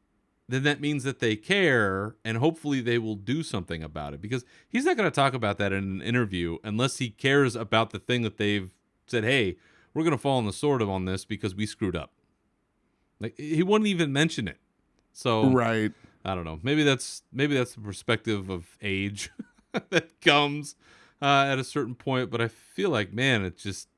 then that means that they care, and hopefully they will do something about it, because he's not going to talk about that in an interview unless he cares about the thing that they've said, hey, we're going to fall on the sword on this because we screwed up. Like, he wouldn't even mention it. So right. I don't know. Maybe that's the perspective of age that comes at a certain point. But I feel like, man, it's just,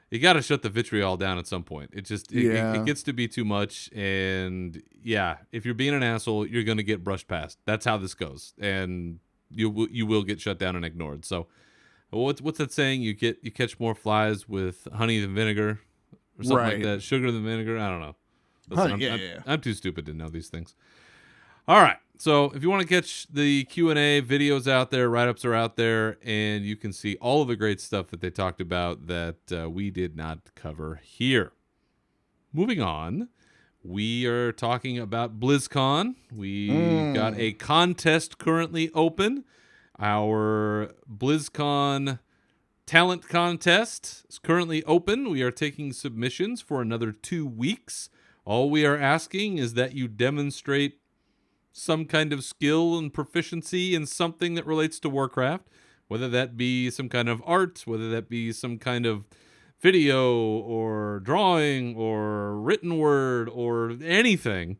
you got to shut the vitriol down at some point. It gets to be too much. And yeah, if you're being an asshole, you're going to get brushed past. That's how this goes. And you will get shut down and ignored. So what's that saying? You catch more flies with honey than vinegar, or something like that. Sugar than vinegar. I don't know. I'm too stupid to know these things. All right. So if you want to catch the Q&A, videos out there, write-ups are out there, and you can see all of the great stuff that they talked about that we did not cover here. Moving on, we are talking about BlizzCon. We got a contest currently open. Our BlizzCon talent contest is currently open. We are taking submissions for another 2 weeks. All we are asking is that you demonstrate some kind of skill and proficiency in something that relates to Warcraft, whether that be some kind of art, whether that be some kind of video or drawing or written word or anything.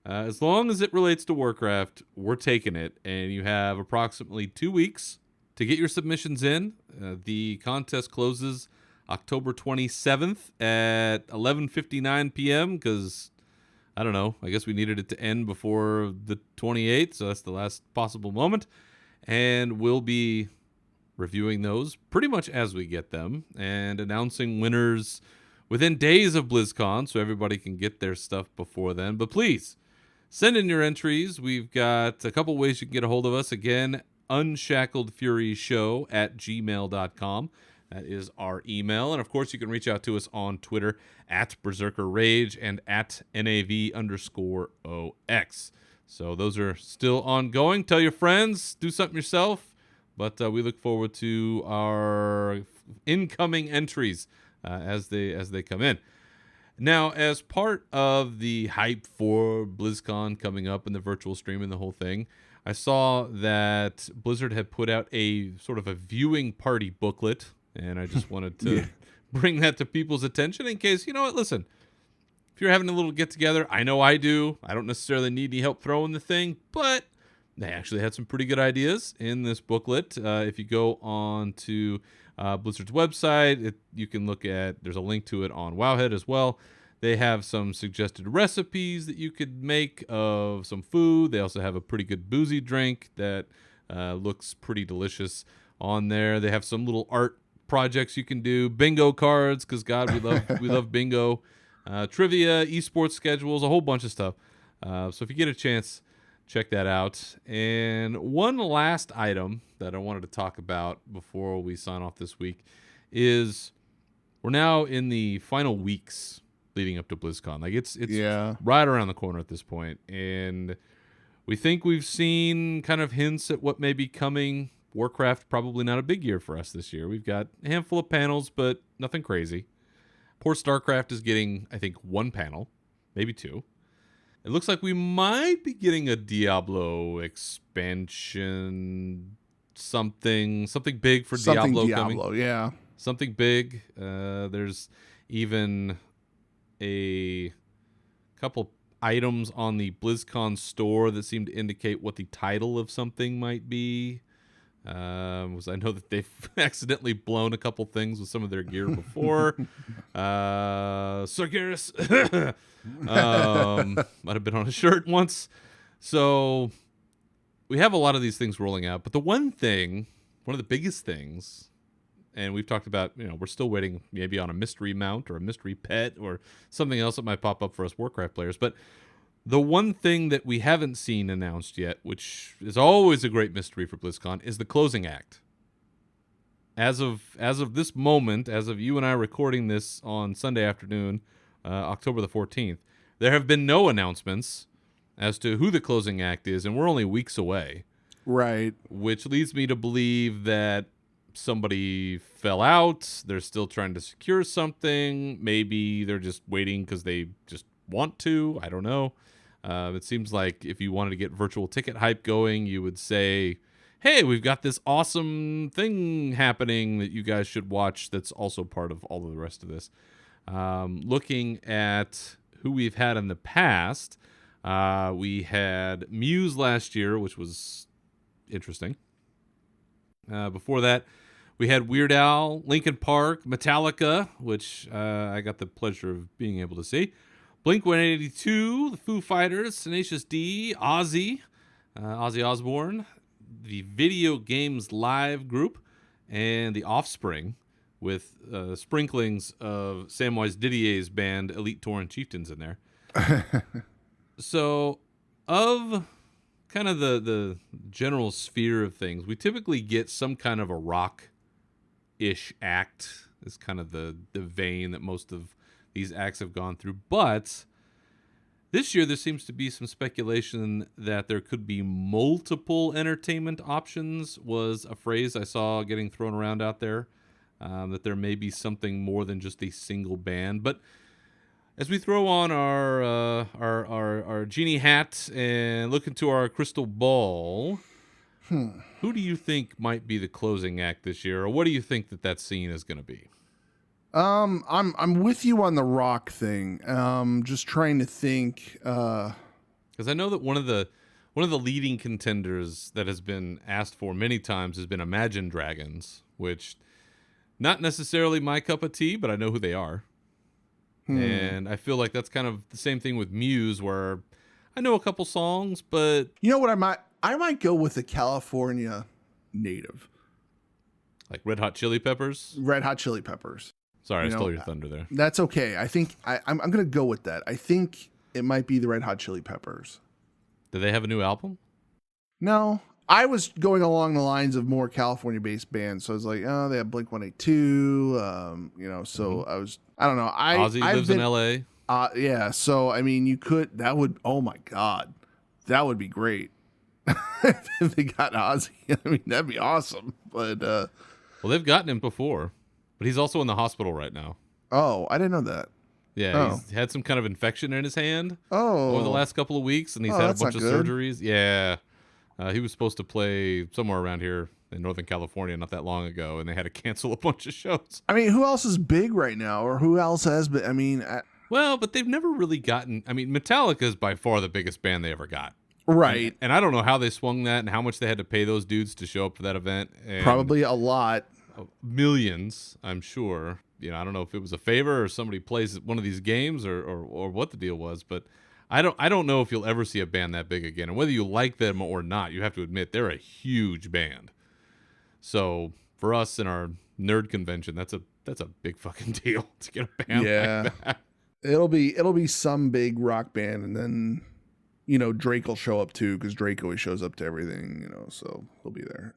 As long as it relates to Warcraft, we're taking it. And you have approximately 2 weeks to get your submissions in. The contest closes October 27th at 11:59 p.m. because, I don't know, I guess we needed it to end before the 28th, so that's the last possible moment. And we'll be reviewing those pretty much as we get them and announcing winners within days of BlizzCon so everybody can get their stuff before then. But please, send in your entries. We've got a couple ways you can get a hold of us. Again, unshackledfuryshow@gmail.com. That is our email. And, of course, you can reach out to us on Twitter @BerzerkerRage and @NAV_OX. So those are still ongoing. Tell your friends. Do something yourself. But we look forward to our incoming entries as they come in. Now, as part of the hype for BlizzCon coming up and the virtual stream and the whole thing, I saw that Blizzard had put out a sort of a viewing party booklet, and I just wanted to bring that to people's attention in case, you know what, listen, if you're having a little get-together, I know I do. I don't necessarily need any help throwing the thing, but they actually had some pretty good ideas in this booklet. If you go on to Blizzard's website, you can look at, there's a link to it on Wowhead as well. They have some suggested recipes that you could make of some food. They also have a pretty good boozy drink that looks pretty delicious on there. They have some little art projects you can do, bingo cards, because God, we love bingo, trivia, esports schedules, a whole bunch of stuff. So if you get a chance, check that out. And one last item that I wanted to talk about before we sign off this week is we're now in the final weeks leading up to BlizzCon. Like it's right around the corner at this point, and we think we've seen kind of hints at what may be coming. Warcraft, probably not a big year for us this year. We've got a handful of panels, but nothing crazy. Poor StarCraft is getting, I think, one panel, maybe two. It looks like we might be getting a Diablo expansion, something big for Diablo coming. Yeah. Something big. There's even a couple items on the BlizzCon store that seem to indicate what the title of something might be. I know that they've accidentally blown a couple things with some of their gear before. Sargeras might have been on a shirt once. So we have a lot of these things rolling out. But the one of the biggest things, and we've talked about, we're still waiting maybe on a mystery mount or a mystery pet or something else that might pop up for us Warcraft players. But the one thing that we haven't seen announced yet, which is always a great mystery for BlizzCon, is the closing act. As of this moment, as of you and I recording this on Sunday afternoon, October the 14th, there have been no announcements as to who the closing act is, and we're only weeks away. Right. Which leads me to believe that somebody fell out. They're still trying to secure something. Maybe they're just waiting because they just want to. I don't know. It seems like if you wanted to get virtual ticket hype going, you would say, hey, we've got this awesome thing happening that you guys should watch that's also part of all of the rest of this. Looking at who we've had in the past, we had Muse last year, which was interesting. Before that, we had Weird Al, Linkin Park, Metallica, which I got the pleasure of being able to see. Blink-182, the Foo Fighters, Tenacious D, Ozzy Osbourne, the Video Games Live group, and The Offspring, with sprinklings of Samwise Didier's band Elite Tauren Chieftains in there. So, of kind of the general sphere of things, we typically get some kind of a rock-ish act. Is kind of the vein that most of these acts have gone through. But this year there seems to be some speculation that there could be multiple entertainment options, was a phrase I saw getting thrown around out there, that there may be something more than just a single band. But As we throw on our genie hat and look into our crystal ball, who do you think might be the closing act this year, or what do you think that scene is going to be? I'm with you on the rock thing. Just trying to think. Because I know that one of the leading contenders that has been asked for many times has been Imagine Dragons, which not necessarily my cup of tea, but I know who they are. And I feel like that's kind of the same thing with Muse, where I know a couple songs, but You know what? I might go with a California native, like Red Hot Chili Peppers. Red Hot Chili Peppers. Sorry, I stole your thunder there. That's okay. I think I'm going to go with that. I think it might be the Red Hot Chili Peppers. Do they have a new album? No, I was going along the lines of more California-based bands. So I was like, oh, they have Blink-182. So I don't know. Ozzy lives in L.A. Yeah. So, I mean, oh my God, that would be great. If they got Ozzy, I mean, that'd be awesome. But, well, they've gotten him before, but he's also in the hospital right now. Oh, I didn't know that. Yeah, he's had some kind of infection in his hand over the last couple of weeks, and he's had a bunch of surgeries. Yeah. He was supposed to play somewhere around here in Northern California not that long ago, and they had to cancel a bunch of shows. I mean, who else is big right now, or who else has been? I mean, well, but they've never really gotten. I mean, Metallica is by far the biggest band they ever got. Right. And I don't know how they swung that and how much they had to pay those dudes to show up for that event. And probably a lot. Millions, I'm sure. I don't know if it was a favor or somebody plays one of these games or what the deal was, but I don't know if you'll ever see a band that big again. And whether you like them or not, you have to admit they're a huge band. So for us in our nerd convention, that's a big fucking deal to get a band like that. It'll be some big rock band, and then Drake will show up too, because Drake always shows up to everything, so he'll be there.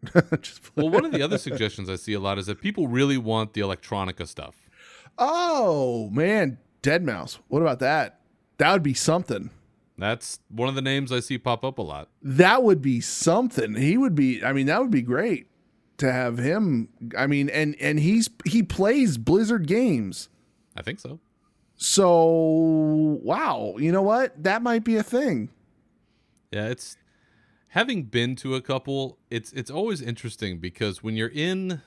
Well, one of the other suggestions I see a lot is that people really want the electronica stuff. Oh man, Deadmau5. What about that? That would be something. That's one of the names I see pop up a lot. That would be something. He would be. I mean, that would be great to have him. I mean, and he plays Blizzard games. I think so. So wow, you know what? That might be a thing. Yeah, it's having been to a couple. It's always interesting because when you're in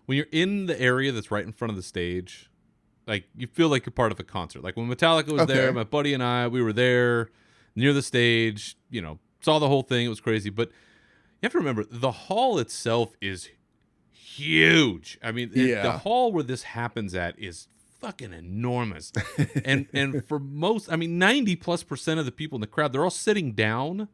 the area that's right in front of the stage, like you feel like you're part of a concert. Like when Metallica was there, my buddy and we were there near the stage. Saw the whole thing. It was crazy, but you have to remember the hall itself is huge. I mean, the hall where this happens at is fucking enormous. and for most, I mean, 90+% of the people in the crowd, they're all sitting down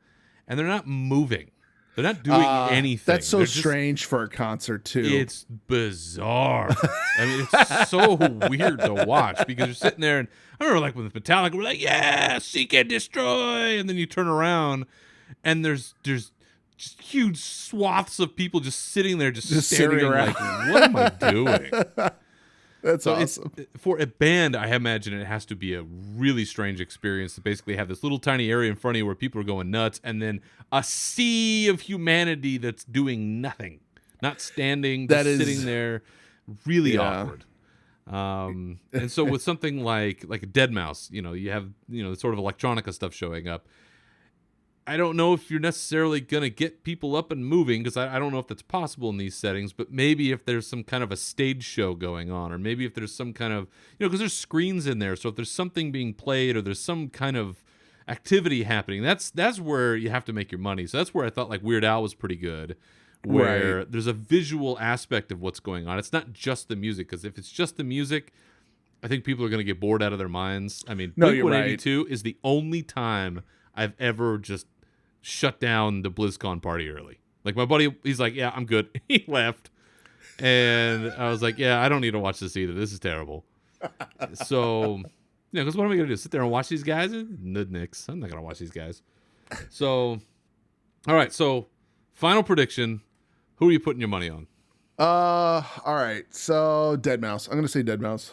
and they're not moving. They're not doing anything. That's so strange for a concert too. It's bizarre. I mean, it's so weird to watch because you're sitting there, and I remember like with Metallica, we're like, yeah, seek and destroy, and then you turn around and there's just huge swaths of people just sitting there, just staring sitting around. like, what am I doing? That's awesome. For a band, I imagine it has to be a really strange experience to basically have this little tiny area in front of you where people are going nuts, and then a sea of humanity that's doing nothing, not standing, just sitting there, really awkward. And so with something like a Deadmau5, you have sort of electronica stuff showing up. I don't know if you're necessarily going to get people up and moving, because I don't know if that's possible in these settings, but maybe if there's some kind of a stage show going on, or maybe if there's some kind of, because there's screens in there. So if there's something being played or there's some kind of activity happening, that's where you have to make your money. So that's where I thought like Weird Al was pretty good, where there's a visual aspect of what's going on. It's not just the music, because if it's just the music, I think people are going to get bored out of their minds. I mean, Blink-182 is the only time I've ever just shut down the BlizzCon party early. Like my buddy, he's like, yeah, I'm good. He left. And I was like, yeah, I don't need to watch this either. This is terrible. So, because what am I going to do? Sit there and watch these guys? Nix. I'm not going to watch these guys. So, all right. So, final prediction. Who are you putting your money on? All right. So, Deadmau5. I'm going to say Deadmau5.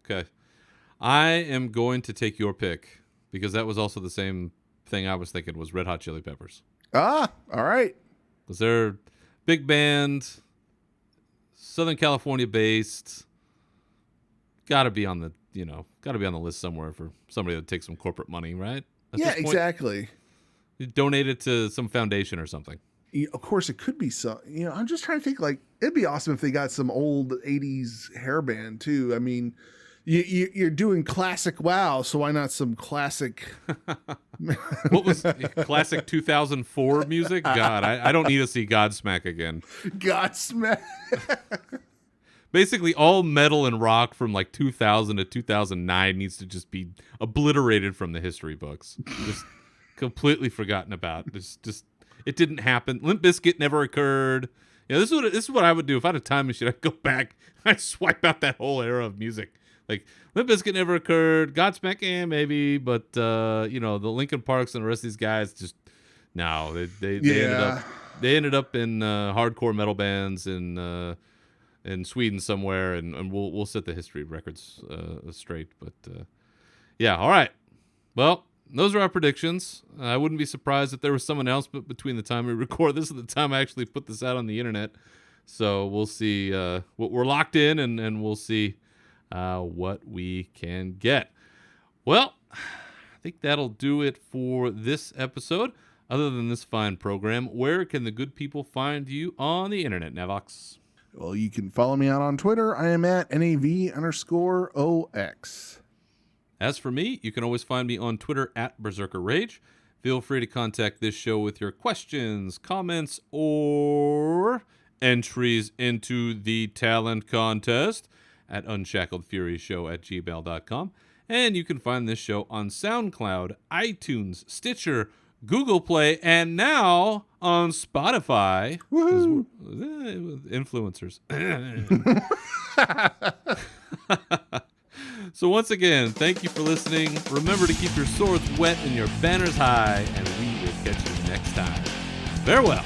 Okay. I am going to take your pick, because that was also the same thing I was thinking was Red Hot Chili Peppers. All right. Because they're big band, Southern California based. Got to be on the, got to be on the list somewhere for somebody that takes some corporate money, right? At Yeah, this point, exactly. you donate it to some foundation or something. Of course, it could be some. I'm just trying to think. Like, it'd be awesome if they got some old '80s hairband too. I mean, you're doing classic WoW, so why not some classic? What was classic 2004 music? God, I don't need to see Godsmack again. Godsmack. Basically, all metal and rock from like 2000 to 2009 needs to just be obliterated from the history books. Just completely forgotten about. Just it didn't happen. Limp Bizkit never occurred. This is what I would do if I had a time machine. I'd go back. I'd swipe out that whole era of music. Like, Limp Bizkit never occurred. Godsmack, maybe, but the Linkin Parks and the rest of these guys just no. They ended up in hardcore metal bands in Sweden somewhere, and we'll set the history records straight. But yeah, all right. Well, those are our predictions. I wouldn't be surprised if there was some announcement between the time we record this and the time I actually put this out on the internet. So we'll see. We're locked in, and we'll see what we can get. Well, I think that'll do it for this episode. Other than this fine program, where can the good people find you on the internet, Navox? Well, you can follow me out on Twitter. I am at NAV_OX. As for me, you can always find me on Twitter at Berzerker Rage. Feel free to contact this show with your questions, comments, or entries into the talent contest at unshackledfuryshow@gmail.com. And you can find this show on SoundCloud, iTunes, Stitcher, Google Play, and now on Spotify. Woohoo! Influencers. So once again, thank you for listening. Remember to keep your swords wet and your banners high, and we will catch you next time. Farewell.